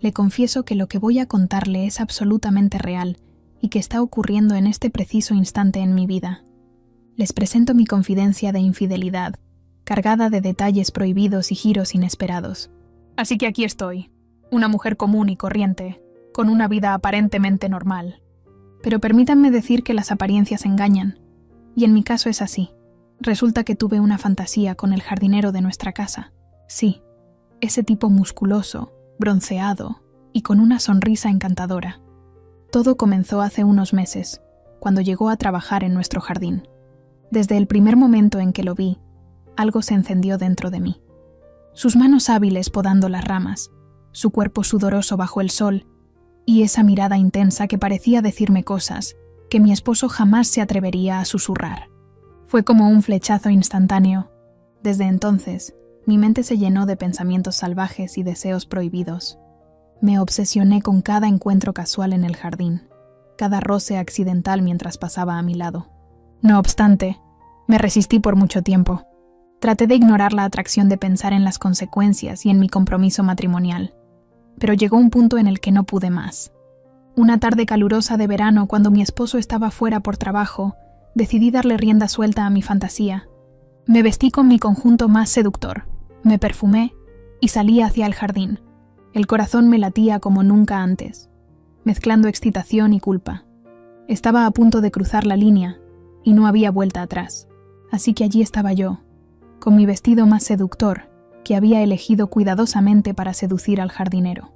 Le confieso que lo que voy a contarle es absolutamente real y que está ocurriendo en este preciso instante en mi vida. Les presento mi confidencia de infidelidad, cargada de detalles prohibidos y giros inesperados. Así que aquí estoy, una mujer común y corriente, con una vida aparentemente normal. Pero permítanme decir que las apariencias engañan, y en mi caso es así. Resulta que tuve una fantasía con el jardinero de nuestra casa. Sí, ese tipo musculoso, bronceado y con una sonrisa encantadora. Todo comenzó hace unos meses, cuando llegó a trabajar en nuestro jardín. Desde el primer momento en que lo vi, algo se encendió dentro de mí. Sus manos hábiles podando las ramas, su cuerpo sudoroso bajo el sol y esa mirada intensa que parecía decirme cosas que mi esposo jamás se atrevería a susurrar. Fue como un flechazo instantáneo. Desde entonces, mi mente se llenó de pensamientos salvajes y deseos prohibidos. Me obsesioné con cada encuentro casual en el jardín, cada roce accidental mientras pasaba a mi lado. No obstante, me resistí por mucho tiempo. Traté de ignorar la atracción de pensar en las consecuencias y en mi compromiso matrimonial. Pero llegó un punto en el que no pude más. Una tarde calurosa de verano, cuando mi esposo estaba fuera por trabajo, decidí darle rienda suelta a mi fantasía. Me vestí con mi conjunto más seductor, me perfumé y salí hacia el jardín. El corazón me latía como nunca antes, mezclando excitación y culpa. Estaba a punto de cruzar la línea y no había vuelta atrás. Así que allí estaba yo, con mi vestido más seductor, que había elegido cuidadosamente para seducir al jardinero.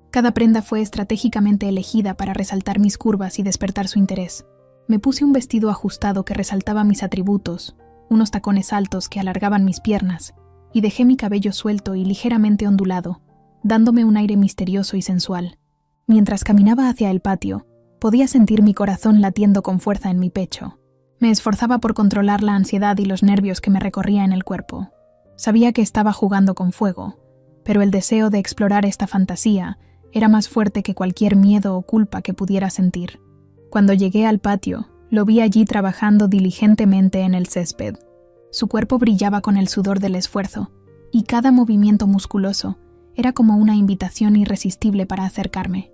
Cada prenda fue estratégicamente elegida para resaltar mis curvas y despertar su interés. Me puse un vestido ajustado que resaltaba mis atributos, unos tacones altos que alargaban mis piernas, y dejé mi cabello suelto y ligeramente ondulado, dándome un aire misterioso y sensual. Mientras caminaba hacia el patio, podía sentir mi corazón latiendo con fuerza en mi pecho. Me esforzaba por controlar la ansiedad y los nervios que me recorrían el cuerpo. Sabía que estaba jugando con fuego, pero el deseo de explorar esta fantasía era más fuerte que cualquier miedo o culpa que pudiera sentir. Cuando llegué al patio, lo vi allí trabajando diligentemente en el césped. Su cuerpo brillaba con el sudor del esfuerzo, y cada movimiento musculoso era como una invitación irresistible para acercarme.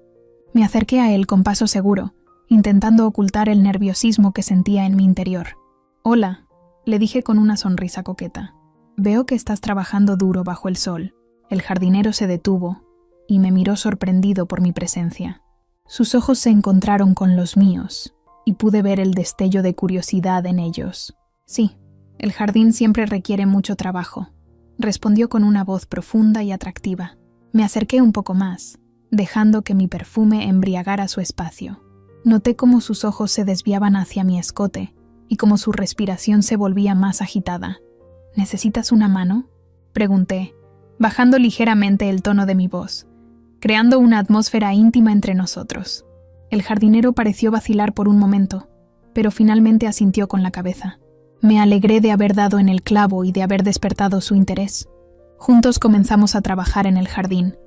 Me acerqué a él con paso seguro, intentando ocultar el nerviosismo que sentía en mi interior. «Hola», le dije con una sonrisa coqueta. «Veo que estás trabajando duro bajo el sol». El jardinero se detuvo y me miró sorprendido por mi presencia. Sus ojos se encontraron con los míos y pude ver el destello de curiosidad en ellos. «Sí, el jardín siempre requiere mucho trabajo», respondió con una voz profunda y atractiva. Me acerqué un poco más, dejando que mi perfume embriagara su espacio. Noté cómo sus ojos se desviaban hacia mi escote y cómo su respiración se volvía más agitada. «¿Necesitas una mano?», pregunté, bajando ligeramente el tono de mi voz, creando una atmósfera íntima entre nosotros. El jardinero pareció vacilar por un momento, pero finalmente asintió con la cabeza. Me alegré de haber dado en el clavo y de haber despertado su interés. Juntos comenzamos a trabajar en el jardín,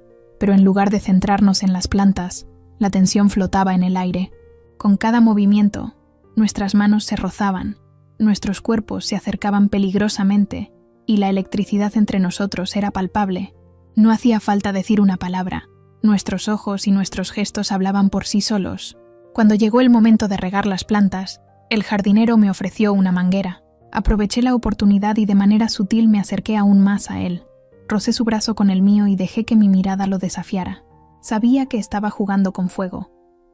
pero en lugar de centrarnos en las plantas, la tensión flotaba en el aire. Con cada movimiento, nuestras manos se rozaban, nuestros cuerpos se acercaban peligrosamente y la electricidad entre nosotros era palpable. No hacía falta decir una palabra. Nuestros ojos y nuestros gestos hablaban por sí solos. Cuando llegó el momento de regar las plantas, el jardinero me ofreció una manguera. Aproveché la oportunidad y de manera sutil me acerqué aún más a él. Rocé su brazo con el mío y dejé que mi mirada lo desafiara. Sabía que estaba jugando con fuego,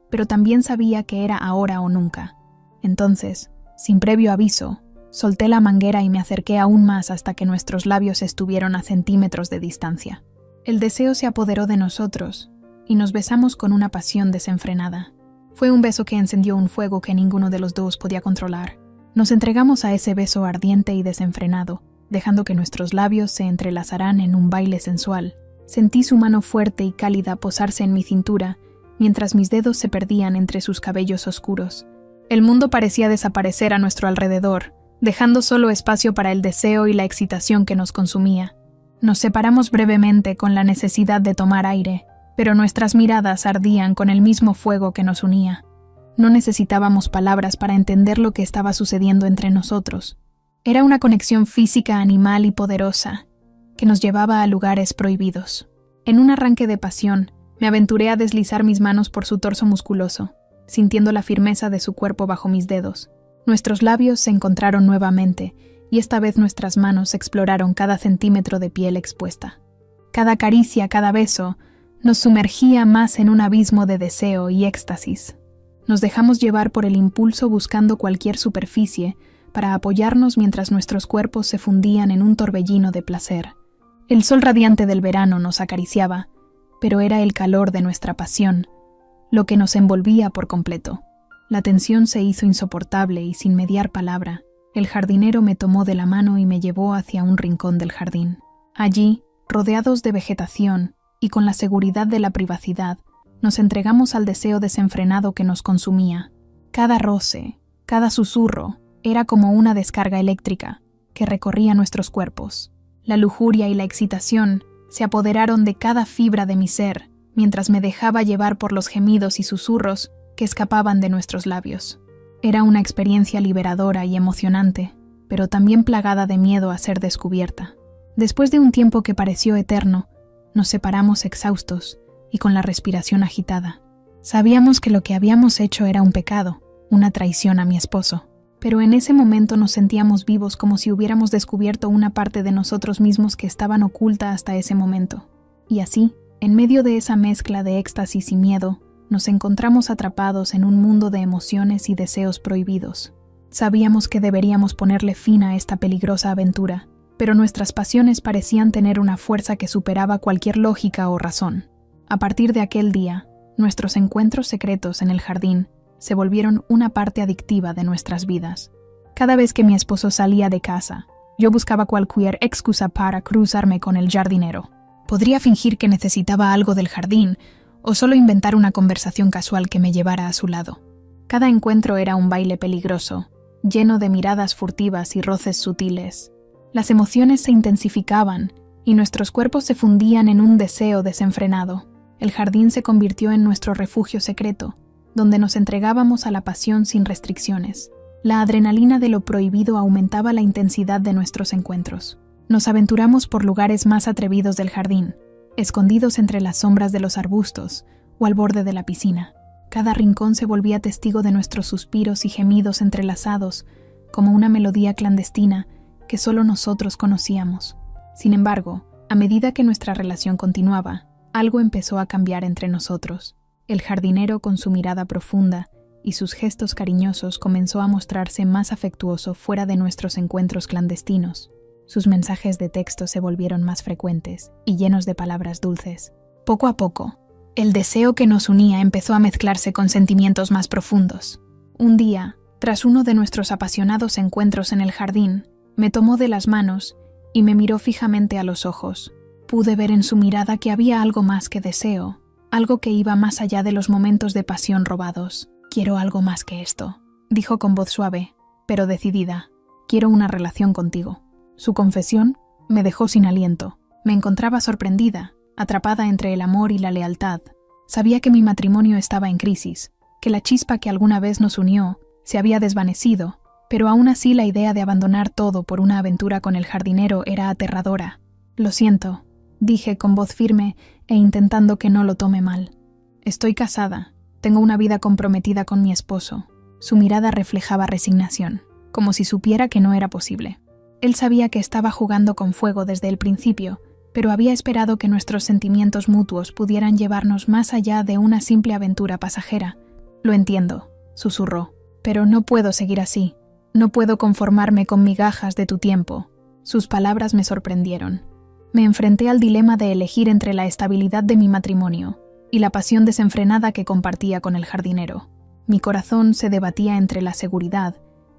pero también sabía que era ahora o nunca. Entonces, sin previo aviso, solté la manguera y me acerqué aún más hasta que nuestros labios estuvieron a centímetros de distancia. El deseo se apoderó de nosotros y nos besamos con una pasión desenfrenada. Fue un beso que encendió un fuego que ninguno de los dos podía controlar. Nos entregamos a ese beso ardiente y desenfrenado, dejando que nuestros labios se entrelazaran en un baile sensual. Sentí su mano fuerte y cálida posarse en mi cintura, mientras mis dedos se perdían entre sus cabellos oscuros. El mundo parecía desaparecer a nuestro alrededor, dejando solo espacio para el deseo y la excitación que nos consumía. Nos separamos brevemente con la necesidad de tomar aire, pero nuestras miradas ardían con el mismo fuego que nos unía. No necesitábamos palabras para entender lo que estaba sucediendo entre nosotros. Era una conexión física animal y poderosa, que nos llevaba a lugares prohibidos. En un arranque de pasión, Me aventuré a deslizar mis manos por su torso musculoso, sintiendo la firmeza de su cuerpo bajo mis dedos. Nuestros labios se encontraron nuevamente, y esta vez nuestras manos exploraron cada centímetro de piel expuesta. Cada caricia, cada beso, nos sumergía más en un abismo de deseo y éxtasis. Nos dejamos llevar por el impulso buscando cualquier superficie para apoyarnos mientras nuestros cuerpos se fundían en un torbellino de placer. El sol radiante del verano nos acariciaba, pero era el calor de nuestra pasión, lo que nos envolvía por completo. La tensión se hizo insoportable y sin mediar palabra, el jardinero me tomó de la mano y me llevó hacia un rincón del jardín. Allí, rodeados de vegetación y con la seguridad de la privacidad, nos entregamos al deseo desenfrenado que nos consumía. Cada roce, cada susurro, era como una descarga eléctrica que recorría nuestros cuerpos. La lujuria y la excitación se apoderaron de cada fibra de mi ser, mientras me dejaba llevar por los gemidos y susurros que escapaban de nuestros labios. Era una experiencia liberadora y emocionante, pero también plagada de miedo a ser descubierta. Después de un tiempo que pareció eterno, nos separamos exhaustos y con la respiración agitada. Sabíamos que lo que habíamos hecho era un pecado, una traición a mi esposo, pero en ese momento nos sentíamos vivos como si hubiéramos descubierto una parte de nosotros mismos que estaban oculta hasta ese momento. Y así, en medio de esa mezcla de éxtasis y miedo, nos encontramos atrapados en un mundo de emociones y deseos prohibidos. Sabíamos que deberíamos ponerle fin a esta peligrosa aventura, pero nuestras pasiones parecían tener una fuerza que superaba cualquier lógica o razón. A partir de aquel día, nuestros encuentros secretos en el jardín se volvieron una parte adictiva de nuestras vidas. Cada vez que mi esposo salía de casa, yo buscaba cualquier excusa para cruzarme con el jardinero. Podría fingir que necesitaba algo del jardín o solo inventar una conversación casual que me llevara a su lado. Cada encuentro era un baile peligroso, lleno de miradas furtivas y roces sutiles. Las emociones se intensificaban y nuestros cuerpos se fundían en un deseo desenfrenado. El jardín se convirtió en nuestro refugio secreto, donde nos entregábamos a la pasión sin restricciones. La adrenalina de lo prohibido aumentaba la intensidad de nuestros encuentros. Nos aventuramos por lugares más atrevidos del jardín, escondidos entre las sombras de los arbustos o al borde de la piscina. Cada rincón se volvía testigo de nuestros suspiros y gemidos entrelazados, como una melodía clandestina que solo nosotros conocíamos. Sin embargo, a medida que nuestra relación continuaba, algo empezó a cambiar entre nosotros. El jardinero, con su mirada profunda y sus gestos cariñosos, comenzó a mostrarse más afectuoso fuera de nuestros encuentros clandestinos. Sus mensajes de texto se volvieron más frecuentes y llenos de palabras dulces. Poco a poco, el deseo que nos unía empezó a mezclarse con sentimientos más profundos. Un día, tras uno de nuestros apasionados encuentros en el jardín, me tomó de las manos y me miró fijamente a los ojos. Pude ver en su mirada que había algo más que deseo, algo que iba más allá de los momentos de pasión robados. «Quiero algo más que esto», dijo con voz suave, pero decidida. «Quiero una relación contigo». Su confesión me dejó sin aliento. Me encontraba sorprendida, atrapada entre el amor y la lealtad. Sabía que mi matrimonio estaba en crisis, que la chispa que alguna vez nos unió se había desvanecido, pero aún así la idea de abandonar todo por una aventura con el jardinero era aterradora. «Lo siento», dije con voz firme e intentando que no lo tome mal. «Estoy casada, tengo una vida comprometida con mi esposo». Su mirada reflejaba resignación, como si supiera que no era posible. Él sabía que estaba jugando con fuego desde el principio, pero había esperado que nuestros sentimientos mutuos pudieran llevarnos más allá de una simple aventura pasajera. «Lo entiendo», susurró, «pero no puedo seguir así. No puedo conformarme con migajas de tu tiempo». Sus palabras me sorprendieron. Me enfrenté al dilema de elegir entre la estabilidad de mi matrimonio y la pasión desenfrenada que compartía con el jardinero. Mi corazón se debatía entre la seguridad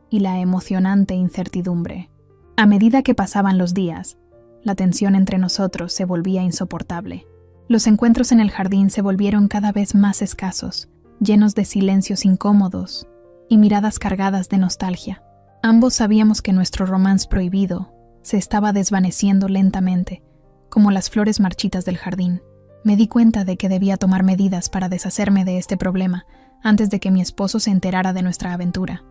y la emocionante incertidumbre. A medida que pasaban los días, la tensión entre nosotros se volvía insoportable. Los encuentros en el jardín se volvieron cada vez más escasos, llenos de silencios incómodos y miradas cargadas de nostalgia. Ambos sabíamos que nuestro romance prohibido se estaba desvaneciendo lentamente, como las flores marchitas del jardín. Me di cuenta de que debía tomar medidas para deshacerme de este problema antes de que mi esposo se enterara de nuestra aventura.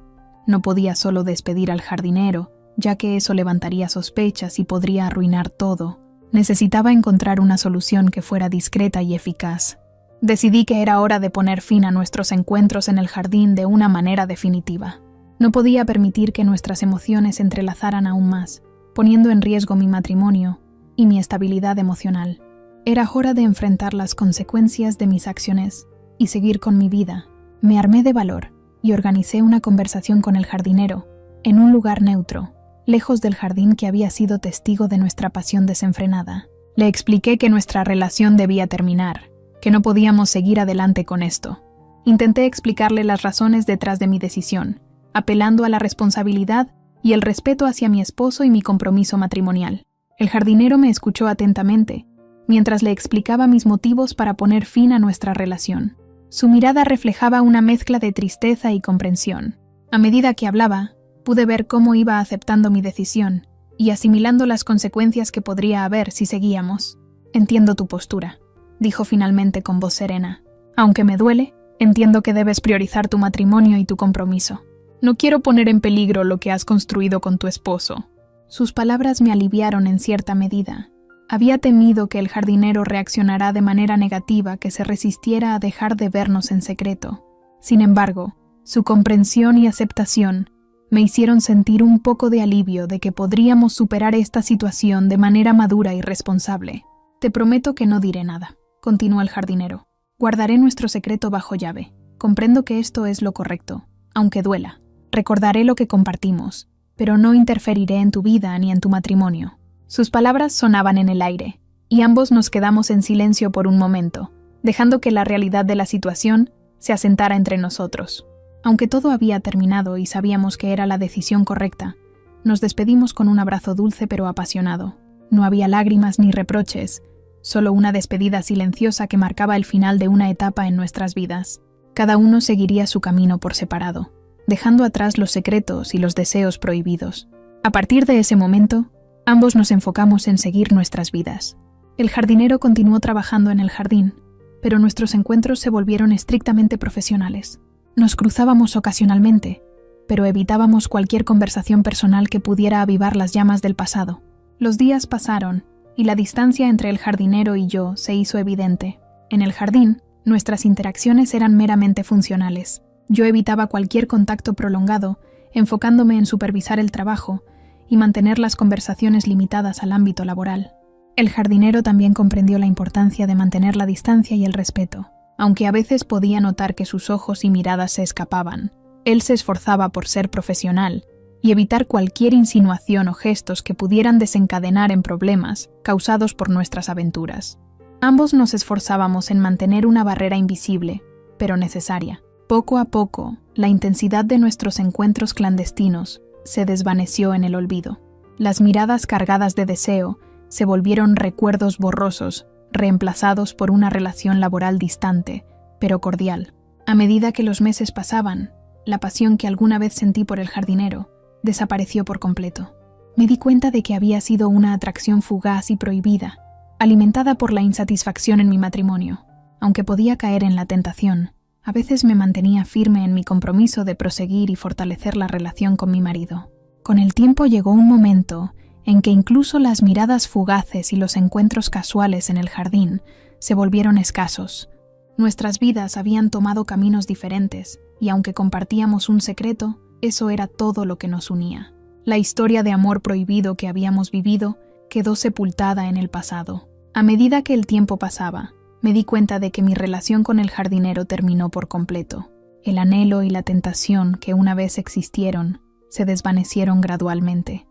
No podía solo despedir al jardinero, ya que eso levantaría sospechas y podría arruinar todo. Necesitaba encontrar una solución que fuera discreta y eficaz. Decidí que era hora de poner fin a nuestros encuentros en el jardín de una manera definitiva. No podía permitir que nuestras emociones se entrelazaran aún más, poniendo en riesgo mi matrimonio y mi estabilidad emocional. Era hora de enfrentar las consecuencias de mis acciones y seguir con mi vida. Me armé de valor y organicé una conversación con el jardinero, en un lugar neutro, lejos del jardín que había sido testigo de nuestra pasión desenfrenada. Le expliqué que nuestra relación debía terminar, que no podíamos seguir adelante con esto. Intenté explicarle las razones detrás de mi decisión, apelando a la responsabilidad y el respeto hacia mi esposo y mi compromiso matrimonial. El jardinero me escuchó atentamente, mientras le explicaba mis motivos para poner fin a nuestra relación. Su mirada reflejaba una mezcla de tristeza y comprensión. A medida que hablaba, pude ver cómo iba aceptando mi decisión y asimilando las consecuencias que podría haber si seguíamos. «Entiendo tu postura», dijo finalmente con voz serena. «Aunque me duele, entiendo que debes priorizar tu matrimonio y tu compromiso. No quiero poner en peligro lo que has construido con tu esposo». Sus palabras me aliviaron en cierta medida. Había temido que el jardinero reaccionara de manera negativa, que se resistiera a dejar de vernos en secreto. Sin embargo, su comprensión y aceptación me hicieron sentir un poco de alivio de que podríamos superar esta situación de manera madura y responsable. «Te prometo que no diré nada», continuó el jardinero. «Guardaré nuestro secreto bajo llave. Comprendo que esto es lo correcto, aunque duela. Recordaré lo que compartimos, pero no interferiré en tu vida ni en tu matrimonio». Sus palabras sonaban en el aire, y ambos nos quedamos en silencio por un momento, dejando que la realidad de la situación se asentara entre nosotros. Aunque todo había terminado y sabíamos que era la decisión correcta, nos despedimos con un abrazo dulce pero apasionado. No había lágrimas ni reproches, solo una despedida silenciosa que marcaba el final de una etapa en nuestras vidas. Cada uno seguiría su camino por separado, dejando atrás los secretos y los deseos prohibidos. A partir de ese momento, ambos nos enfocamos en seguir nuestras vidas. El jardinero continuó trabajando en el jardín, pero nuestros encuentros se volvieron estrictamente profesionales. Nos cruzábamos ocasionalmente, pero evitábamos cualquier conversación personal que pudiera avivar las llamas del pasado. Los días pasaron, y la distancia entre el jardinero y yo se hizo evidente. En el jardín, nuestras interacciones eran meramente funcionales. Yo evitaba cualquier contacto prolongado, enfocándome en supervisar el trabajo y mantener las conversaciones limitadas al ámbito laboral. El jardinero también comprendió la importancia de mantener la distancia y el respeto. Aunque a veces podía notar que sus ojos y miradas se escapaban, él se esforzaba por ser profesional y evitar cualquier insinuación o gestos que pudieran desencadenar en problemas causados por nuestras aventuras. Ambos nos esforzábamos en mantener una barrera invisible, pero necesaria. Poco a poco, la intensidad de nuestros encuentros clandestinos se desvaneció en el olvido. Las miradas cargadas de deseo se volvieron recuerdos borrosos, reemplazados por una relación laboral distante, pero cordial. A medida que los meses pasaban, la pasión que alguna vez sentí por el jardinero desapareció por completo. Me di cuenta de que había sido una atracción fugaz y prohibida, alimentada por la insatisfacción en mi matrimonio. Aunque podía caer en la tentación, a veces me mantenía firme en mi compromiso de proseguir y fortalecer la relación con mi marido. Con el tiempo llegó un momento en que incluso las miradas fugaces y los encuentros casuales en el jardín se volvieron escasos. Nuestras vidas habían tomado caminos diferentes, y aunque compartíamos un secreto, eso era todo lo que nos unía. La historia de amor prohibido que habíamos vivido quedó sepultada en el pasado. A medida que el tiempo pasaba, me di cuenta de que mi relación con el jardinero terminó por completo. El anhelo y la tentación que una vez existieron se desvanecieron gradualmente,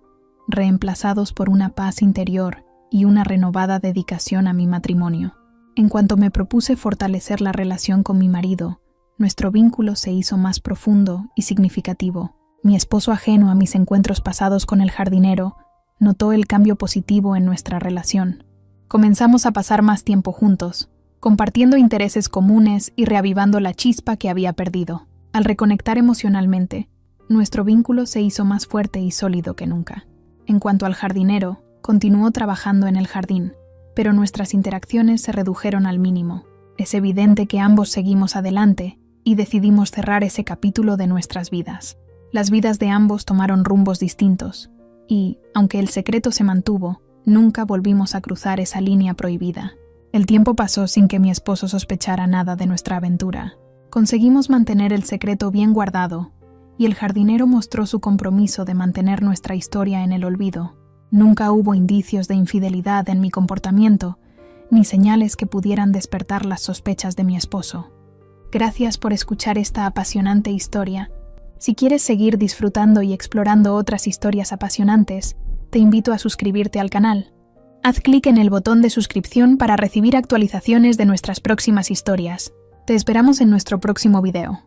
reemplazados por una paz interior y una renovada dedicación a mi matrimonio. En cuanto me propuse fortalecer la relación con mi marido, nuestro vínculo se hizo más profundo y significativo. Mi esposo, ajeno a mis encuentros pasados con el jardinero, notó el cambio positivo en nuestra relación. Comenzamos a pasar más tiempo juntos, compartiendo intereses comunes y reavivando la chispa que había perdido. Al reconectar emocionalmente, nuestro vínculo se hizo más fuerte y sólido que nunca. En cuanto al jardinero, continuó trabajando en el jardín, pero nuestras interacciones se redujeron al mínimo. Es evidente que ambos seguimos adelante y decidimos cerrar ese capítulo de nuestras vidas. Las vidas de ambos tomaron rumbos distintos y, aunque el secreto se mantuvo, nunca volvimos a cruzar esa línea prohibida. El tiempo pasó sin que mi esposo sospechara nada de nuestra aventura. Conseguimos mantener el secreto bien guardado, y el jardinero mostró su compromiso de mantener nuestra historia en el olvido. Nunca hubo indicios de infidelidad en mi comportamiento, ni señales que pudieran despertar las sospechas de mi esposo. Gracias por escuchar esta apasionante historia. Si quieres seguir disfrutando y explorando otras historias apasionantes, te invito a suscribirte al canal. Haz clic en el botón de suscripción para recibir actualizaciones de nuestras próximas historias. Te esperamos en nuestro próximo video.